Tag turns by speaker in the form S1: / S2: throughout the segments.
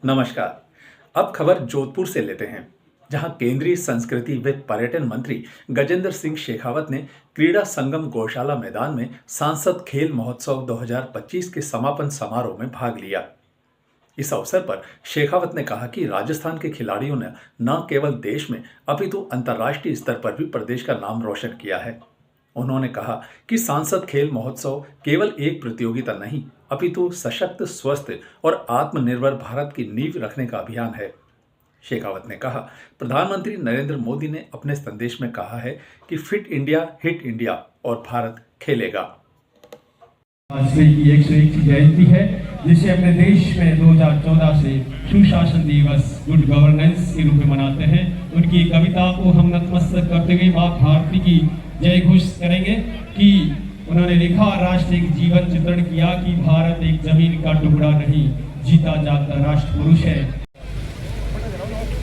S1: नमस्कार। अब खबर जोधपुर से लेते हैं, जहां केंद्रीय संस्कृति व पर्यटन मंत्री गजेंद्र सिंह शेखावत ने क्रीड़ा संगम गौशाला मैदान में सांसद खेल महोत्सव 2025 के समापन समारोह में भाग लिया। इस अवसर पर शेखावत ने कहा कि राजस्थान के खिलाड़ियों ने न केवल देश में अपितु अंतर्राष्ट्रीय स्तर पर भी प्रदेश का नाम रोशन किया है। उन्होंने कहा कि सांसद खेल महोत्सव केवल एक प्रतियोगिता नहीं, अपितु सशक्त, स्वस्थ और आत्मनिर्भर भारत की नींव रखने का अभियान है। शेखावत ने कहा, प्रधानमंत्री नरेंद्र मोदी ने अपने संदेश में कहा है कि फिट इंडिया हिट इंडिया और भारत खेलेगा।
S2: वाजपेयी की 101वीं जयंती है, जिसे अपने देश में 2014 से सुशासन दिवस गुड गवर्नेंस के रूप में मनाते हैं। उनकी कविता को हम नतमस्तक करते हुए माँ भारती की जय घोष करेंगे कि उन्होंने लिखा, राष्ट्र एक जीवन चित्रण किया कि भारत एक जमीन का टुकड़ा नहीं, जीता जाता राष्ट्र पुरुष है।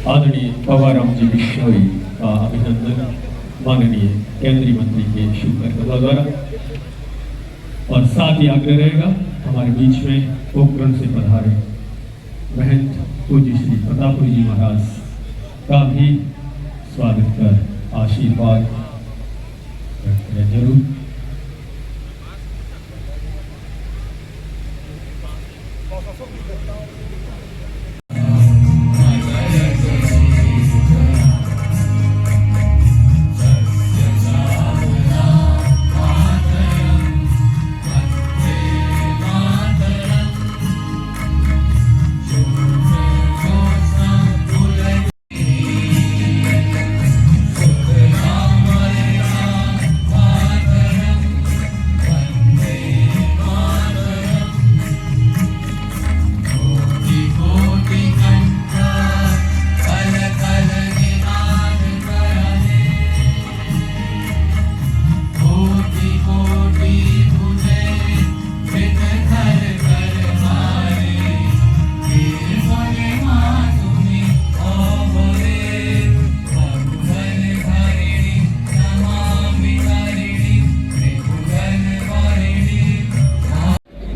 S2: आदरणीय पवाराम जी बिश्नोई का अभिनंदन माननीय केंद्रीय मंत्री के शुभ कर्तव्य द्वारा, और साथ ही आग्रह रहेगा हमारे बीच में पोखरण से पधारे महंत पूज्य श्री प्रतापपुरी जी महाराज का भी स्वागत कर आशीर्वाद जरूर।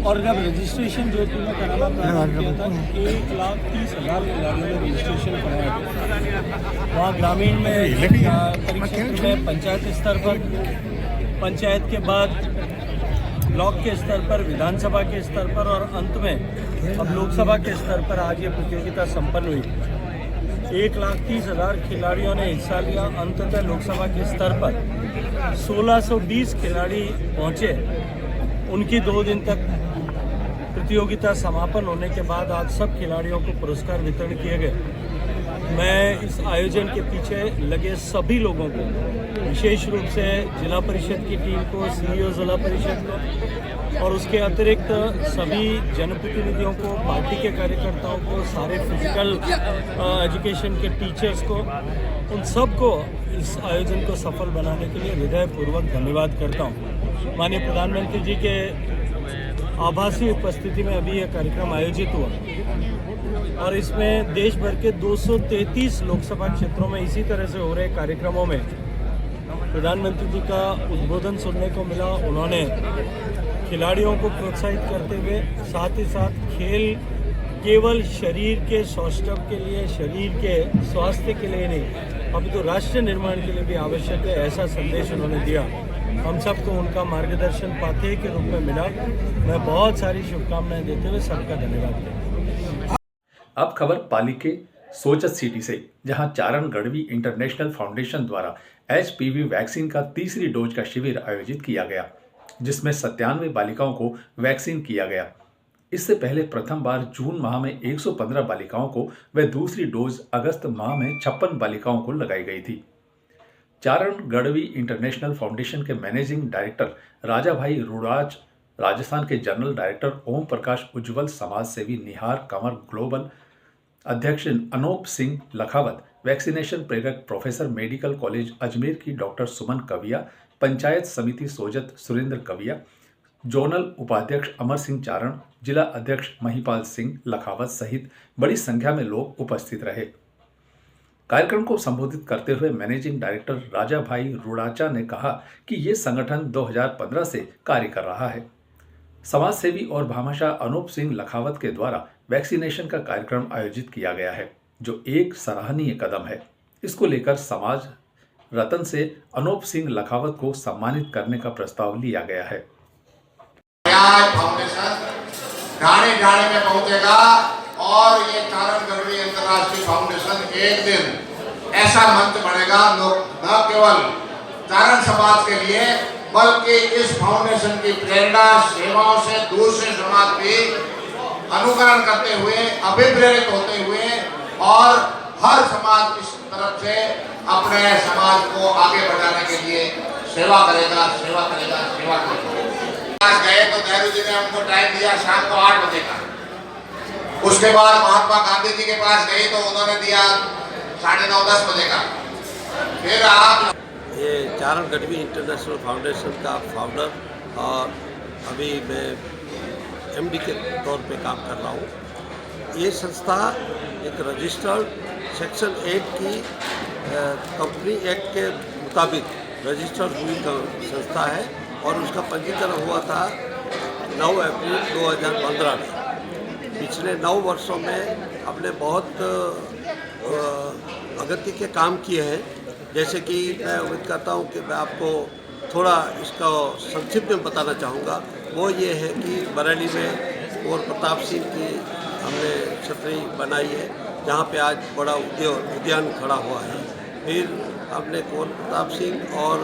S3: और जब रजिस्ट्रेशन जोधपुर में कराना प्रारंभ किया था, 1,30,000 खिलाड़ियों ने रजिस्ट्रेशन कराया। वहाँ ग्रामीण में परिक्षेत्र में पंचायत स्तर पर, पंचायत के बाद ब्लॉक के स्तर पर, विधानसभा के स्तर पर और अंत में अब लोकसभा के स्तर पर आज ये प्रतियोगिता संपन्न हुई। 1,30,000 खिलाड़ियों ने हिस्सा लिया। अंततः लोकसभा के स्तर पर 1,620 खिलाड़ी पहुँचे। उनकी 2 दिन तक प्रतियोगिता समापन होने के बाद आज सब खिलाड़ियों को पुरस्कार वितरण किए गए। मैं इस आयोजन के पीछे लगे सभी लोगों को, विशेष रूप से जिला परिषद की टीम को, सीईओ जिला परिषद को और उसके अतिरिक्त सभी जनप्रतिनिधियों को, पार्टी के कार्यकर्ताओं को, सारे फिजिकल एजुकेशन के टीचर्स को, उन सबको इस आयोजन को सफल बनाने के लिए हृदयपूर्वक धन्यवाद करता हूँ। माननीय प्रधानमंत्री जी के आभासी उपस्थिति में अभी यह कार्यक्रम आयोजित हुआ और इसमें देश भर के 233 लोकसभा क्षेत्रों में इसी तरह से हो रहे कार्यक्रमों में प्रधानमंत्री जी का उद्बोधन सुनने को मिला। उन्होंने खिलाड़ियों को प्रोत्साहित करते हुए साथ ही साथ खेल केवल शरीर के सौष्ठव के लिए, शरीर के स्वास्थ्य के लिए नहीं, अभी तो राष्ट्र निर्माण के लिए भी आवश्यक है, ऐसा संदेश उन्होंने दिया। हम सबको उनका मार्गदर्शन पाथेय के रूप में मिला। मैं बहुत सारी शुभकामनाएं देते हुए सबका धन्यवाद करता हूं।
S1: अब खबर पाली के सोचत सिटी से, जहां चारण गढ़वी इंटरनेशनल फाउंडेशन द्वारा HPV वैक्सीन का तीसरी डोज का शिविर आयोजित किया गया, जिसमें 97 बालिकाओं को वैक्सीन किया गया। इससे पहले प्रथम बार जून माह में 115 बालिकाओं को व दूसरी डोज अगस्त माह में 56 बालिकाओं को लगाई गई थी। चारण गढ़वी इंटरनेशनल फाउंडेशन के मैनेजिंग डायरेक्टर राजा भाई रुड़ाच, राजस्थान के जनरल डायरेक्टर ओम प्रकाश उज्ज्वल, समाज सेवी निहार कंवर ग्लोबल अध्यक्ष अनूप सिंह लखावत, वैक्सीनेशन प्रेरक प्रोफेसर मेडिकल कॉलेज अजमेर की डॉक्टर सुमन कविया, पंचायत समिति सोजत सुरेंद्र कविया, जोनल उपाध्यक्ष अमर सिंह चारण, जिला अध्यक्ष महिपाल सिंह लखावत सहित बड़ी संख्या में लोग उपस्थित रहे। कार्यक्रम को संबोधित करते हुए मैनेजिंग डायरेक्टर राजा भाई रुड़ाचा ने कहा कि ये संगठन 2015 से कार्य कर रहा है। समाज सेवी और भामाशाह अनूप सिंह लखावत के द्वारा वैक्सीनेशन का कार्यक्रम आयोजित किया गया है, जो एक सराहनीय कदम है। इसको लेकर समाज रतन से अनूप सिंह लखावत को सम्मानित करने का प्रस्ताव लिया गया है।
S4: फाउंडेशन ढाणे ढाणे में पहुंचेगा और ये चारण गढ़वी अंतर्राष्ट्रीय फाउंडेशन एक दिन ऐसा मंच बनेगा न केवल चारण समाज के लिए, बल्कि इस फाउंडेशन की प्रेरणा सेवाओं से दूसरे समाज भी अनुकरण करते हुए, अभिप्रेरित होते हुए और हर समाज इस तरफ से अपने समाज को आगे बढ़ाने के लिए सेवा करेगा। गए तो नेहरू जी ने हमको टाइम दिया शाम को 8 बजे का। उसके बाद महात्मा गांधी जी के पास गई तो उन्होंने दिया 9:30-10 बजे का। फिर आप
S5: ये चारण गढ़वी इंटरनेशनल फाउंडेशन का फाउंडर और अभी मैं एमडी के तौर पे काम कर रहा हूँ। ये संस्था एक रजिस्टर्ड सेक्शन 8 की कंपनी एक्ट के मुताबिक रजिस्टर्ड हुई संस्था है और उसका पंजीकरण हुआ था 9 अप्रैल 2015 में। पिछले 9 वर्षों में हमने बहुत अगत्य के काम किए हैं। जैसे कि मैं उम्मीद करता हूँ कि मैं आपको थोड़ा इसका संक्षिप्त में बताना चाहूँगा। वो ये है कि बरेली में कुंवर प्रताप सिंह की हमने छतरी बनाई है, जहाँ पे आज बड़ा उद्यान खड़ा हुआ है। फिर हमने कुंवर प्रताप सिंह और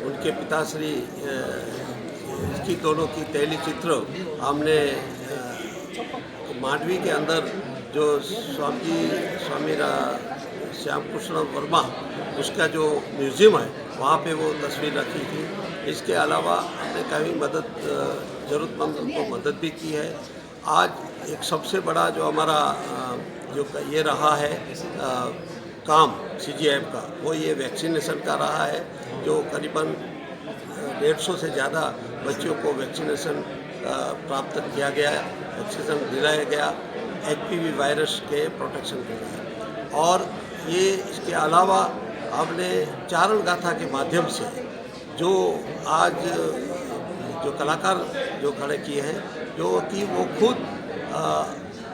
S5: उनके पिताश्री इसकी दोनों की तैली चित्र हमने मांडवी के अंदर जो स्वामी श्याम कृष्ण वर्मा उसका जो म्यूज़ियम है वहाँ पे वो तस्वीर रखी थी। इसके अलावा हमने कभी ज़रूरतमंद को मदद भी की है। आज एक सबसे बड़ा जो हमारा जो ये रहा है काम CGIF का, वो ये वैक्सीनेशन का रहा है, जो करीबन 150 से ज़्यादा बच्चों को वैक्सीनेशन प्राप्त किया गया, वैक्सीनेशन दिलाया गया HPV वायरस के प्रोटेक्शन के लिए। और ये इसके अलावा हमने चारण गाथा के माध्यम से जो आज जो कलाकार जो खड़े किए हैं, जो कि वो खुद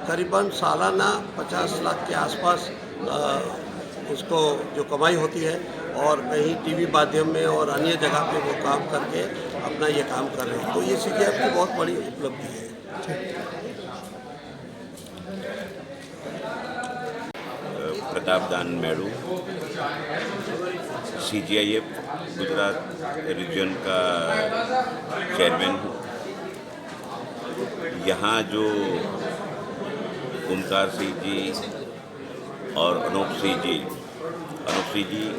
S5: करीबन सालाना 50 लाख के आसपास उसको जो कमाई होती है और कहीं टीवी माध्यम में और अन्य जगह पे वो काम करके अपना ये काम कर रहे हैं। तो ये CGIF की बहुत बड़ी उपलब्धि है।
S6: प्रतापदान मेड़ू, CGIF गुजरात रीजन का चेयरमैन हूँ। यहाँ जो ओमकार सिंह जी और अनूप सिंह जी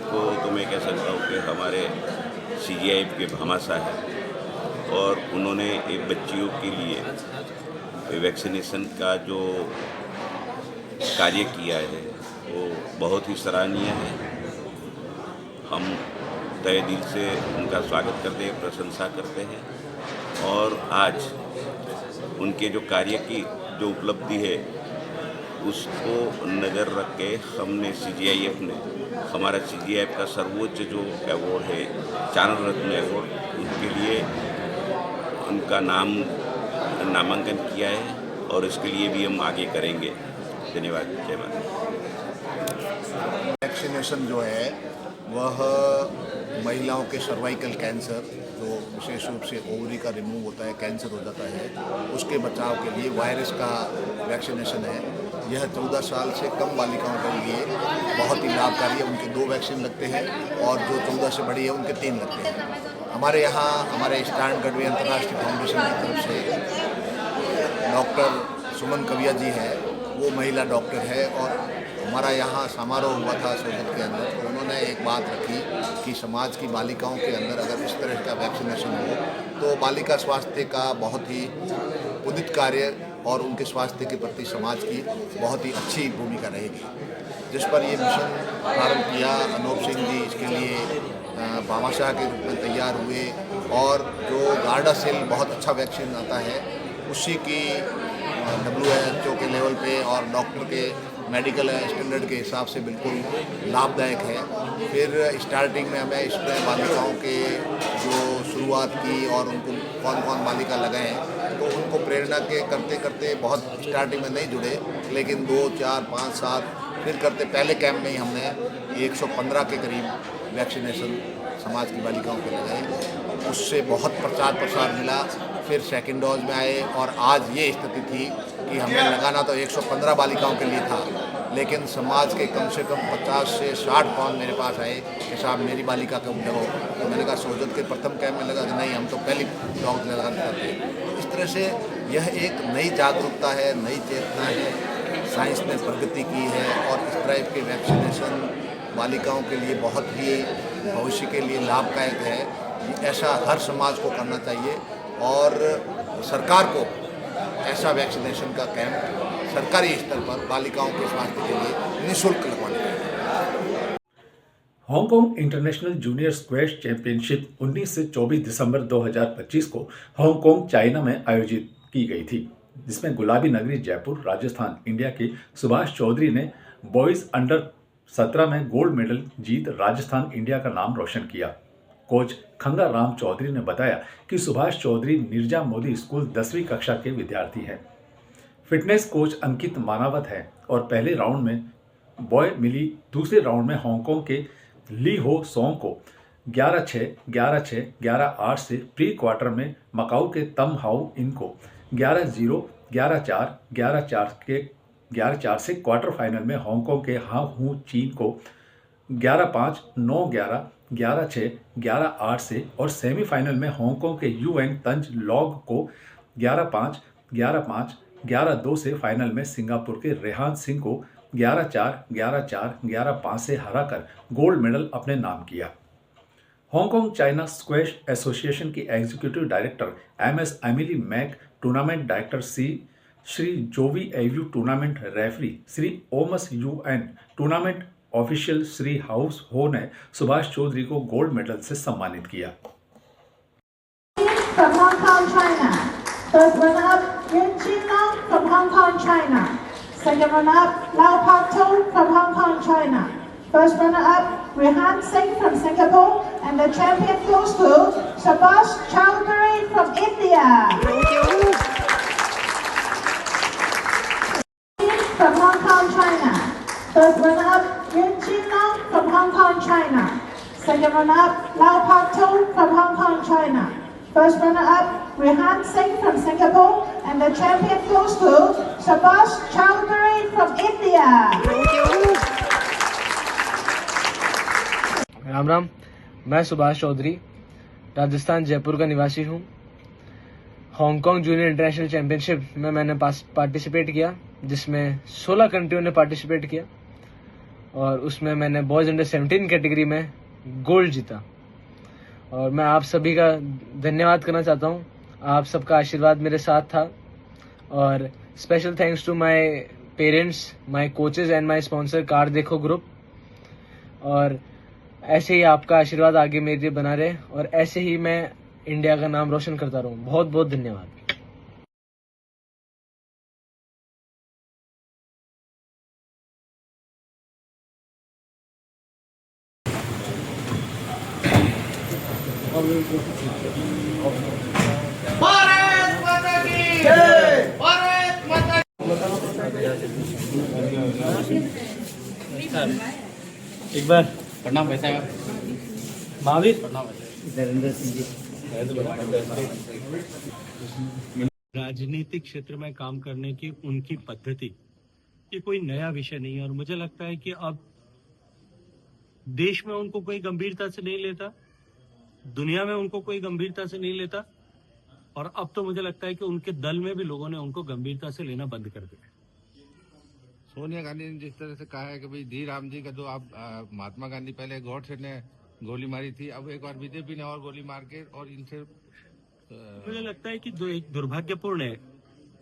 S6: को तो मैं कह सकता हूँ कि हमारे CGIF के भामाशाह है और उन्होंने एक बच्चियों के लिए वैक्सीनेशन का जो कार्य किया है वो बहुत ही सराहनीय है। हम तहे दिल से उनका स्वागत करते हैं, प्रशंसा करते हैं और आज उनके जो कार्य की जो उपलब्धि है उसको नज़र रख के हमने CGIF ने हमारा CGIF का सर्वोच्च जो अवार्ड है चारण रत्न अवार्ड, उनके लिए उनका नामांकन किया है और इसके लिए भी हम आगे करेंगे। धन्यवाद। जय माता।
S4: वैक्सीनेशन जो है वह महिलाओं के सर्वाइकल कैंसर, जो विशेष रूप से ओवरी का रिमूव होता है, कैंसर हो जाता है, उसके बचाव के लिए वायरस का वैक्सीनेशन है। यह 14 साल से कम बालिकाओं के लिए बहुत ही लाभकारी है। उनके 2 वैक्सीन लगते हैं और जो 14 से बड़ी है उनके 3 लगते हैं। हमारे यहाँ हमारे चारण गढ़वी अंतर्राष्ट्रीय फाउंडेशन की तरफ से डॉक्टर सुमन कविया जी है, वो महिला डॉक्टर है और हमारा यहाँ समारोह हुआ था सोनभद्र के अंदर, तो उन्होंने एक बात रखी कि समाज की बालिकाओं के अंदर अगर इस तरह का वैक्सीनेशन हो तो बालिका स्वास्थ्य का बहुत ही उदित कार्य और उनके स्वास्थ्य के प्रति समाज की बहुत ही अच्छी भूमिका रहेगी। जिस पर ये मिशन प्रारंभ किया अनूप सिंह जी, इसके लिए भामाशाह के रूप में तैयार हुए और जो गार्डासिल बहुत अच्छा वैक्सीन आता है उसी की WHO के लेवल पे और डॉक्टर के मेडिकल स्टैंडर्ड के हिसाब से बिल्कुल लाभदायक है। फिर स्टार्टिंग में हमें इसमें बालिकाओं के जो शुरुआत की और उनको कौन कौन बालिका लगाए हैं, तो उनको प्रेरणा के करते करते बहुत स्टार्टिंग में नहीं जुड़े, लेकिन 2, 4, 5, 7 फिर करते पहले कैंप में ही हमने 115 के करीब वैक्सीनेशन समाज की बालिकाओं के लगाए। उससे बहुत प्रचार प्रसार मिला। फिर सेकंड डोज में आए और आज ये स्थिति थी कि हमें लगाना तो 115 बालिकाओं के लिए था, लेकिन समाज के कम से कम 50 से 60 फ़ोन मेरे पास आए कि साहब मेरी बालिका कब लगो। तो मैंने कहा सोजत के प्रथम कैंप में लगा, नहीं हम तो पहली डॉग लगाना चाहते हैं। इस तरह से यह एक नई जागरूकता है, नई चेतना है, साइंस ने प्रगति की है और इस तरह के वैक्सीनेशन बालिकाओं के लिए बहुत ही भविष्य के लिए लाभदायक है। ऐसा हर समाज को करना चाहिए और सरकार को ऐसा वैक्सीनेशन का कैंप सरकारी स्तर पर बालिकाओं के स्वास्थ्य के लिए निःशुल्क लगवाना चाहिए।
S1: Hong Kong international junior squash championship 19 से 24 दिसंबर 2025 को हांगकांग चाइना में आयोजित की गई थी, जिसमें गुलाबी नगरी जयपुर राजस्थान इंडिया के सुभाष चौधरी ने बॉयज अंडर 17 में गोल्ड मेडल जीत राजस्थान इंडिया का नाम रोशन किया। कोच खंगा राम चौधरी ने बताया कि सुभाष चौधरी निर्जा मोदी स्कूल 10वीं कक्षा के विद्यार्थी हैं। फिटनेस कोच अंकित मानावत है और पहले राउंड में बॉय मिली, दूसरे राउंड में हांगकांग के ली हो सोंग को 11-6, 11-6, 11-8 से प्री क्वार्टर में मकाऊ के तम हाउ इन को 11-0, 11-4, 11-4 से क्वार्टर फाइनल में हांगकांग के हां हू चीन को 11-5, 9-11, 11-6, 11-8 से और सेमीफाइनल में हांगकांग के यूएन तंज लॉग को 11-5, 11-5, 11-2 से फाइनल में सिंगापुर के रेहान सिंह को 11-4, 11-4, 11-5 से हराकर गोल्ड मेडल अपने नाम किया। हांगकांग चाइना स्क्वैश एसोसिएशन की executive director MS Emily Mak, tournament director Shri जोवी एव्यू, टूर्नामेंट रेफरी श्री ओमस UN, टूर्नामेंट ऑफिशियल श्री हाउस हो ने सुभाष चौधरी को गोल्ड मेडल से सम्मानित किया।
S7: From Hong Kong, China. First runner-up Yun Qinlong from Hong Kong, China. Second runner-up Lau Pak Tou from Hong Kong, China. First runner-up Rehan Singh from Singapore, and the champion goes to Subhash Chowdhury from India. From Hong Kong, China. First runner-up Yun Qinlong from Hong Kong, China. Second runner-up Lau Pak Tou from Hong Kong, China. First runner-up Rehan Singh from Singapore, and the champion goes to Subhash Chowdhury from India.
S8: Ram Ram, मैं सुभाष चौधरी राजस्थान जयपुर का निवासी हूँ। Hong Kong junior international championship में मैंने participate किया, जिसमें 16 कंट्रियों ने participate किया और उसमें मैंने बॉयज़ अंडर 17 कैटेगरी में गोल्ड जीता। और मैं आप सभी का धन्यवाद करना चाहता हूँ। आप सबका आशीर्वाद मेरे साथ था और special thanks to my parents, my coaches and my sponsor CarDekho group. और ऐसे ही आपका आशीर्वाद आगे मेरे लिए बना रहे और ऐसे ही मैं इंडिया का नाम रोशन करता रहूँ। बहुत बहुत धन्यवाद।
S3: एक बार प्रणाम भाई साहब। महावीर नरेंद्र सिंह जी। राजनीतिक क्षेत्र में काम करने की उनकी पद्धति ये कोई नया विषय नहीं है और मुझे लगता है कि अब देश में उनको कोई गंभीरता से नहीं लेता, दुनिया में उनको कोई गंभीरता से नहीं लेता और अब तो मुझे लगता है कि उनके दल में भी लोगों ने उनको गंभीरता से लेना बंद कर दिया।
S9: सोनिया गांधी ने जिस तरह से कहा है कि भाई धी राम जी का जो आप महात्मा गांधी पहले गॉडसे ने गोली मारी थी, अब एक बार बीजेपी ने और गोली मार के और इनसे
S3: मुझे लगता है कि जो एक दुर्भाग्यपूर्ण है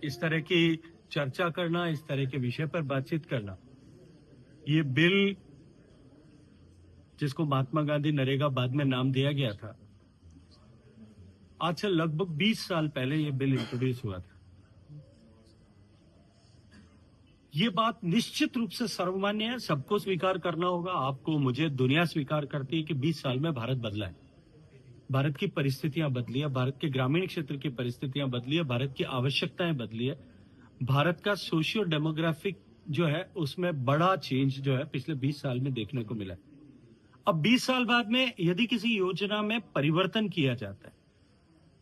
S3: इस तरह की चर्चा करना, इस तरह के विषय पर बातचीत करना। ये बिल जिसको महात्मा गांधी नरेगा बाद में नाम दिया गया था, आज से लगभग 20 साल पहले ये बिल इंट्रोड्यूस हुआ था। ये बात निश्चित रूप से सर्वमान्य है, सबको स्वीकार करना होगा। आपको, मुझे, दुनिया स्वीकार करती है कि 20 साल में भारत बदला है। भारत की परिस्थितियां बदली है, भारत के ग्रामीण क्षेत्र की परिस्थितियां बदली है, भारत की आवश्यकताएं बदली है, भारत का सोशियो डेमोग्राफिक जो है उसमें बड़ा चेंज जो है पिछले 20 साल में देखने को मिला है। अब 20 साल बाद में यदि किसी योजना में परिवर्तन किया जाता है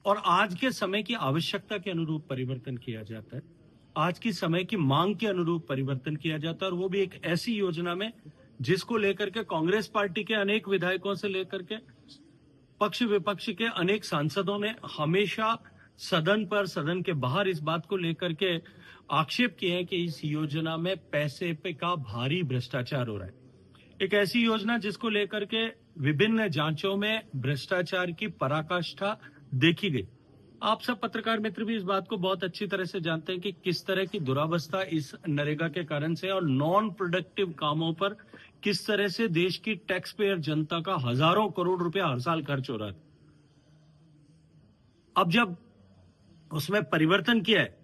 S3: और आज के समय की आवश्यकता के अनुरूप परिवर्तन किया जाता है, आज की समय की मांग के अनुरूप परिवर्तन किया जाता है, और वो भी एक ऐसी योजना में जिसको लेकर के कांग्रेस पार्टी के अनेक विधायकों से लेकर के पक्ष विपक्ष के अनेक सांसदों ने हमेशा सदन पर, सदन के बाहर इस बात को लेकर के आक्षेप किए हैं कि इस योजना में पैसे पे का भारी भ्रष्टाचार हो रहा है। एक ऐसी योजना जिसको लेकर के विभिन्न जांचों में भ्रष्टाचार की पराकाष्ठा देखी गई। आप सब पत्रकार मित्र भी इस बात को बहुत अच्छी तरह से जानते हैं कि किस तरह की दुरावस्था इस नरेगा के कारण से और नॉन प्रोडक्टिव कामों पर किस तरह से देश की टैक्स पेयर जनता का हजारों करोड़ रुपया हर साल खर्च हो रहा है। अब जब उसमें परिवर्तन किया है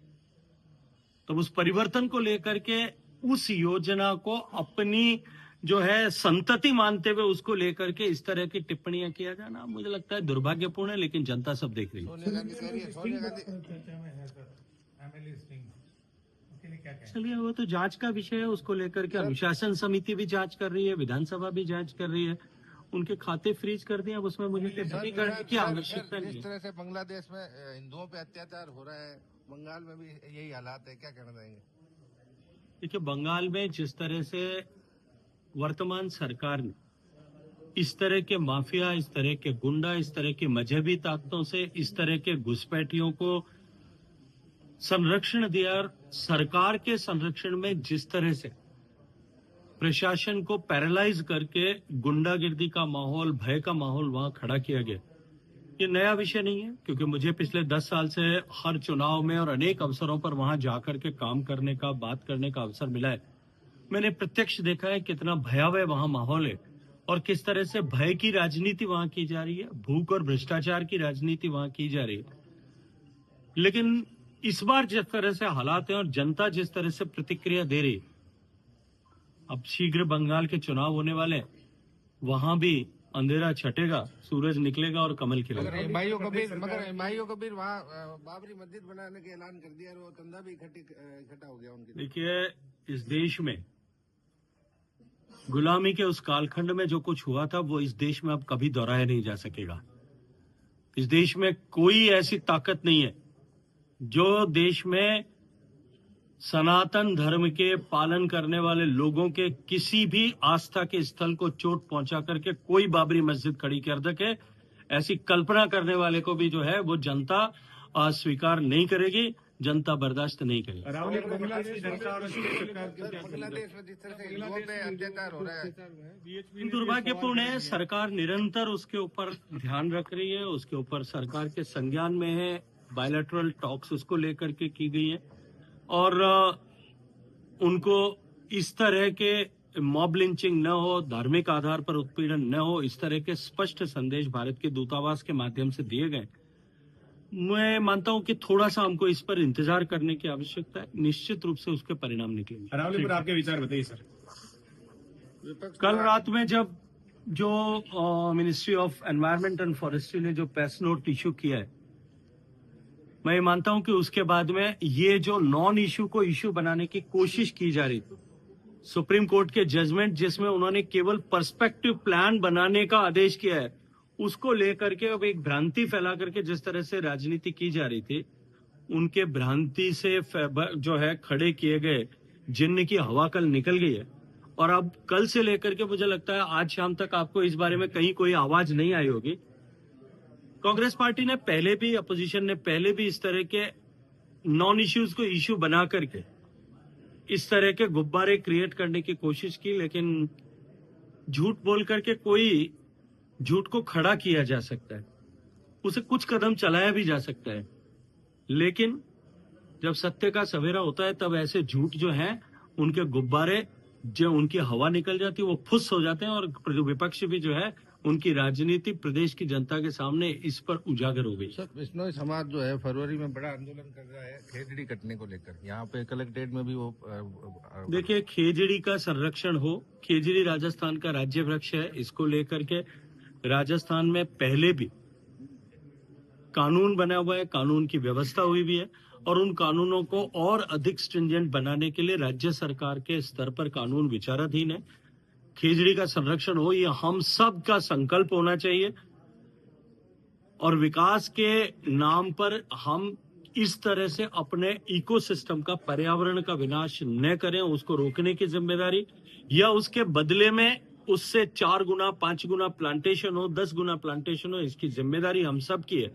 S3: तो उस परिवर्तन को लेकर के उस योजना को अपनी जो है संतति मानते हुए उसको लेकर के इस तरह की टिप्पणियां किया जाना मुझे लगता है दुर्भाग्यपूर्ण है, लेकिन जनता सब देख रही है। चलिए, वो तो जांच का विषय है, उसको लेकर के अनुशासन समिति भी जांच कर रही है, विधानसभा भी जांच कर रही है, उनके खाते फ्रीज कर दिए। अब उसमें मुझे टिप्पणी करने की आवश्यकता नहीं।
S9: जिस तरह से बांग्लादेश में हिंदुओं पे अत्याचार हो रहा है, बंगाल में भी यही हालात है, क्या कहना चाहेंगे?
S3: देखिए, बंगाल में जिस तरह से वर्तमान सरकार ने इस तरह के माफिया, इस तरह के गुंडा, इस तरह की मजहबी ताकतों से, इस तरह के घुसपैठियों को संरक्षण दिया, सरकार के संरक्षण में जिस तरह से प्रशासन को पैरालाइज करके गुंडागिर्दी का माहौल, भय का माहौल वहां खड़ा किया गया, ये नया विषय नहीं है। क्योंकि मुझे पिछले 10 साल से हर चुनाव में और अनेक अवसरों पर वहां जाकर के काम करने का, बात करने का अवसर मिला है। मैंने प्रत्यक्ष देखा है कितना भयावह वहां माहौल है और किस तरह से भय की राजनीति वहां की जा रही है, भूख और भ्रष्टाचार की राजनीति वहां की जा रही है। लेकिन इस बार जिस तरह से हालात हैं और जनता जिस तरह से प्रतिक्रिया दे रही है, अब शीघ्र बंगाल के चुनाव होने वाले हैं, वहां भी अंधेरा छटेगा, सूरज निकलेगा और कमल खिलेगा।
S9: मगर हिमायू कबीर वहाँ बाबरी मस्जिद बनाने के ऐलान कर दिया और वो चंदा भी इकट्ठा हो गया उनकी।
S3: देखिए, इस देश में गुलामी के उस कालखंड में जो कुछ हुआ था वो इस देश में अब कभी दोहराया नहीं जा सकेगा। इस देश में कोई ऐसी ताकत नहीं है जो देश में सनातन धर्म के पालन करने वाले लोगों के किसी भी आस्था के स्थल को चोट पहुंचा करके कोई बाबरी मस्जिद खड़ी कर सके। ऐसी कल्पना करने वाले को भी जो है वो जनता स्वीकार नहीं करेगी, जनता बर्दाश्त नहीं करेगी।
S9: बांग्लादेश में जिस तरह से हिंदुओं पे अत्याचार हो रहा है,
S3: दुर्भाग्यपूर्ण है। सरकार निरंतर उसके ऊपर ध्यान रख रही है, उसके ऊपर सरकार के संज्ञान में है, बायलैटरल टॉक्स उसको लेकर के की गई है और उनको इस तरह के मॉब लिंचिंग न हो, धार्मिक आधार पर उत्पीड़न न हो, इस तरह के स्पष्ट संदेश भारत के दूतावास के माध्यम से दिए गए। मैं मानता हूं कि थोड़ा सा हमको इस पर इंतजार करने की आवश्यकता है, निश्चित रूप से उसके परिणाम निकलेंगे।
S2: अरावली पर आपके विचार बताइए सर।
S3: कल रात में जब जो ministry of environment and forestry ने जो प्रेस नोट इशू किया है, मैं मानता हूं कि उसके बाद में ये जो नॉन इशू को इशू बनाने की कोशिश की जा रही थी, सुप्रीम कोर्ट के जजमेंट जिसमें उन्होंने केवल पर्सपेक्टिव प्लान बनाने का आदेश किया है, उसको लेकर के अब एक भ्रांति फैला करके जिस तरह से राजनीति की जा रही थी, उनके भ्रांति से जो है खड़े किए गए जिन्न की हवा कल निकल गई है। और अब कल से लेकर के मुझे लगता है आज शाम तक आपको इस बारे में कहीं कोई आवाज नहीं आई होगी। कांग्रेस पार्टी ने पहले भी, अपोजिशन ने पहले भी इस तरह के नॉन इश्यूज को इश्यू बना करके इस तरह के गुब्बारे क्रिएट करने की कोशिश की, लेकिन झूठ बोल करके कोई झूठ को खड़ा किया जा सकता है, उसे कुछ कदम चलाया भी जा सकता है, लेकिन जब सत्य का सवेरा होता है तब ऐसे झूठ जो हैं उनके गुब्बारे, जो उनकी हवा निकल जाती है, वो फुस हो जाते हैं और विपक्ष भी जो है उनकी राजनीति प्रदेश की जनता के सामने इस पर उजागर हो गई।
S9: सर, बिश्नोई समाज जो है फरवरी में बड़ा आंदोलन कर रहा है खेजड़ी कटने को लेकर। यहाँ पे कलेक्ट्रेट में भी वो
S3: देखिए, खेजड़ी का संरक्षण हो, खेजड़ी राजस्थान का राज्य वृक्ष है, इसको लेकर के राजस्थान में पहले भी कानून बना हुआ है, कानून की व्यवस्था हुई भी है और उन कानूनों को और अधिक स्ट्रिंजेंट बनाने के लिए राज्य सरकार के स्तर पर कानून विचाराधीन है। खेजड़ी का संरक्षण हो, ये हम सब का संकल्प होना चाहिए और विकास के नाम पर हम इस तरह से अपने इकोसिस्टम का, पर्यावरण का विनाश न करें, उसको रोकने की जिम्मेदारी या उसके बदले में उससे 4 गुना 5 गुना प्लांटेशन हो, 10 गुना प्लांटेशन हो, इसकी जिम्मेदारी हम सब की है।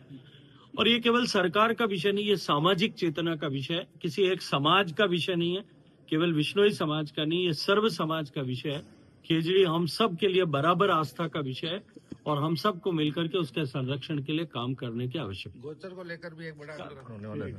S3: और ये केवल सरकार का विषय नहीं, ये सामाजिक चेतना का विषय है, किसी एक समाज का विषय नहीं है, केवल विश्नोई समाज का नहीं, ये सर्व समाज का विषय है। खेजड़ी हम सब के लिए बराबर आस्था का विषय है और हम सबको मिलकर के उसके संरक्षण के लिए काम करने की आवश्यकता है।
S9: गोचर को लेकर भी एक बड़ा आंदोलन होने वाला है।